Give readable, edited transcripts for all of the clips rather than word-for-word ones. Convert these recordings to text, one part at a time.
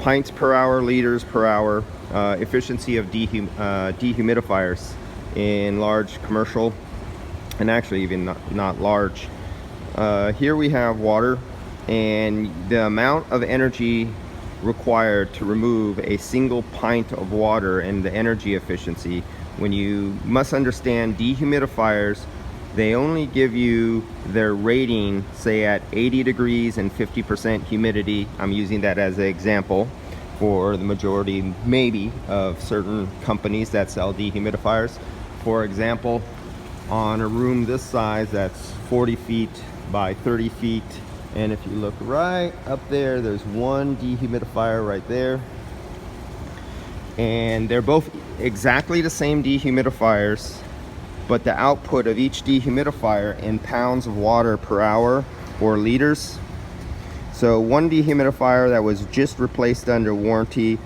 pints per hour, liters per hour, efficiency of dehumidifiers in large commercial, and actually even not large. Here we have water, and the amount of energy required to remove a single pint of water and the energy efficiency. When you must understand, dehumidifiers, they only give you their rating, say at 80 degrees and 50% humidity. I'm using that as an example for the majority, maybe, of certain companies that sell dehumidifiers. For example, on a room this size, that's 40 feet by 30 feet. And if you look right up there, there's one dehumidifier right there. And they're both exactly the same dehumidifiers, but the output of each dehumidifier in pounds of water per hour or liters. So one dehumidifier that was just replaced under warranty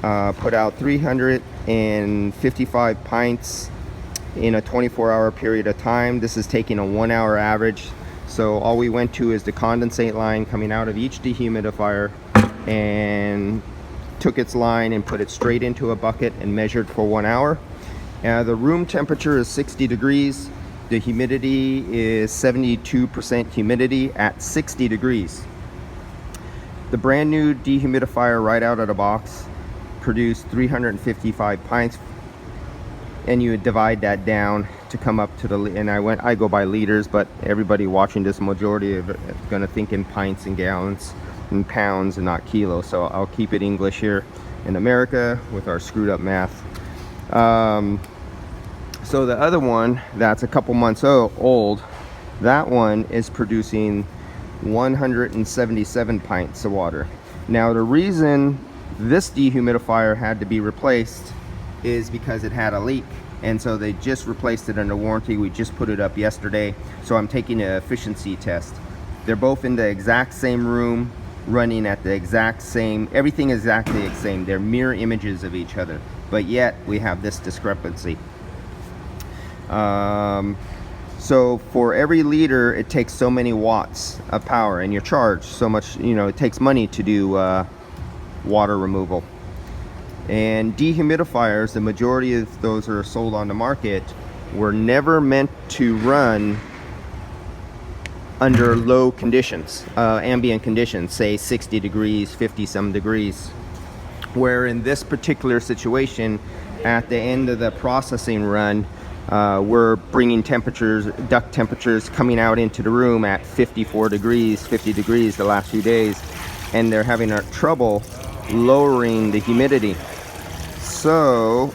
put out 355 pints in a 24-hour period of time. This is taking a 1-hour average. So all we went to is the condensate line coming out of each dehumidifier and took its line and put it straight into a bucket and measured for 1 hour. The room temperature is 60 degrees. The humidity is 72% humidity at 60 degrees. The brand new dehumidifier right out of the box produced 355 pints, and you would divide that down to come up to the, and I go by liters, but everybody watching this, majority of it is going to think in pints and gallons and pounds and not kilos, so I'll keep it English here in America with our screwed up math. So the other one that's a couple months old, that one is producing 177 pints of water. Now the reason this dehumidifier had to be replaced is because it had a leak, and so they just replaced it under warranty. We just put it up yesterday, so I'm taking an efficiency test. They're both in the exact same room, running at the exact same, everything is exactly the same. They're mirror images of each other, but yet we have this discrepancy. So for every liter, it takes so many watts of power, and you're charged so much, you know, it takes money to do water removal. And dehumidifiers, the majority of those that are sold on the market, were never meant to run under low conditions, ambient conditions, say 60 degrees, 50 some degrees. Where in this particular situation, at the end of the processing run, we're bringing temperatures, duct temperatures coming out into the room at 54 degrees, 50 degrees the last few days, and they're having trouble lowering the humidity. So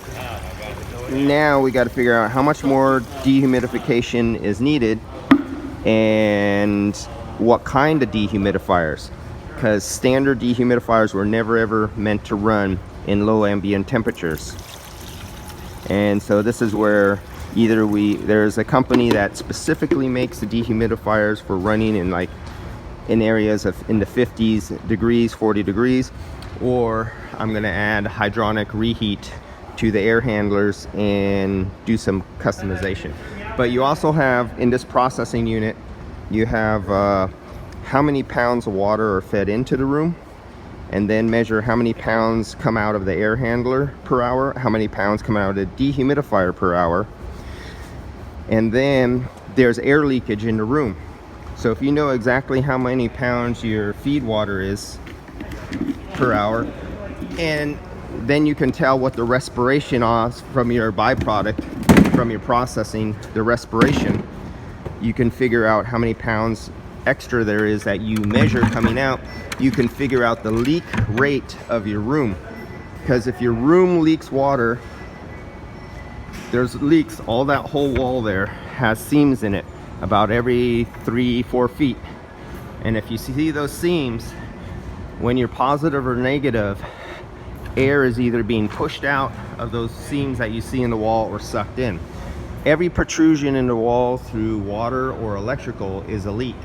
now we got to figure out how much more dehumidification is needed and what kind of dehumidifiers, because standard dehumidifiers were never ever meant to run in low ambient temperatures. And so this is where either there's a company that specifically makes the dehumidifiers for running in in areas of in the 50s degrees, 40 degrees, or I'm going to add hydronic reheat to the air handlers and do some customization. But you also have, in this processing unit, you have how many pounds of water are fed into the room, and then measure how many pounds come out of the air handler per hour, how many pounds come out of the dehumidifier per hour, and then there's air leakage in the room. So if you know exactly how many pounds your feed water is per hour, and then you can tell what the respiration is from your byproduct, from your processing, the respiration, you can figure out how many pounds extra there is that you measure coming out. You can figure out the leak rate of your room, because if your room leaks water, there's leaks, all that whole wall there has seams in it about every 3-4 feet, and if you see those seams, when you're positive or negative, air is either being pushed out of those seams that you see in the wall or sucked in. Every protrusion in the wall through water or electrical is a leak,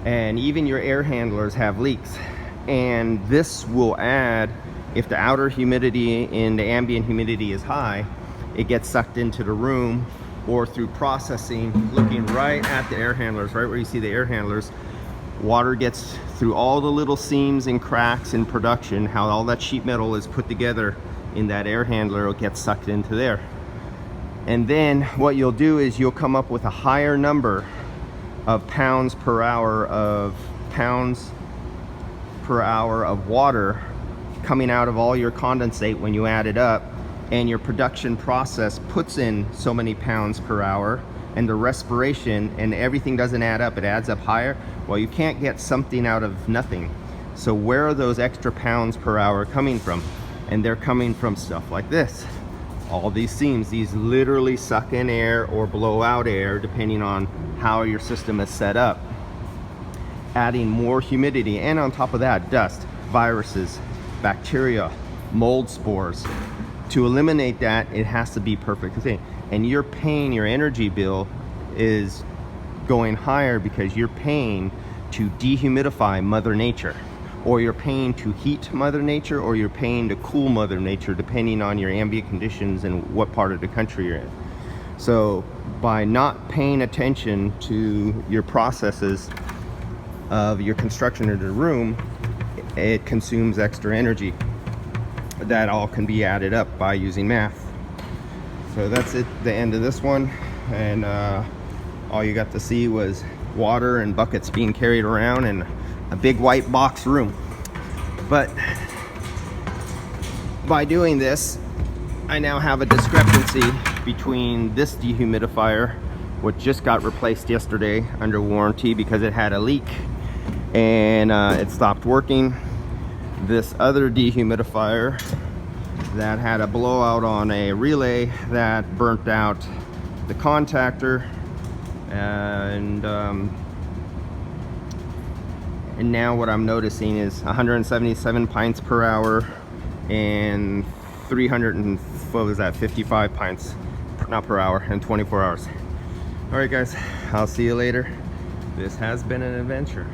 and even your air handlers have leaks. And this will add, if the outer humidity and the ambient humidity is high, it gets sucked into the room, or through processing, looking right at the air handlers, right where you see the air handlers, Water gets through all the little seams and cracks in production, how all that sheet metal is put together in that air handler, will get sucked into there. And then what you'll do is you'll come up with a higher number of pounds per hour of water coming out of all your condensate when you add it up, and your production process puts in so many pounds per hour, and the respiration and everything doesn't add up, it adds up higher. Well, you can't get something out of nothing. So where are those extra pounds per hour coming from? And they're coming from stuff like this. All these seams, these literally suck in air or blow out air depending on how your system is set up, adding more humidity, and on top of that, dust, viruses, bacteria, mold spores. To eliminate that, it has to be perfect thing. And you're paying, your energy bill is going higher because you're paying to dehumidify Mother Nature, or you're paying to heat Mother Nature, or you're paying to cool Mother Nature, depending on your ambient conditions and what part of the country you're in. So by not paying attention to your processes of your construction of the room, it consumes extra energy. That all can be added up by using math. So that's it, the end of this one. And all you got to see was water and buckets being carried around in a big white box room. But by doing this, I now have a discrepancy between this dehumidifier, which just got replaced yesterday under warranty because it had a leak and it stopped working. This other dehumidifier that had a blowout on a relay that burnt out the contactor, and now what I'm noticing is 177 pints per hour and 55 pints, not per hour, in 24 hours. All right guys, I'll see you later. This has been an adventure.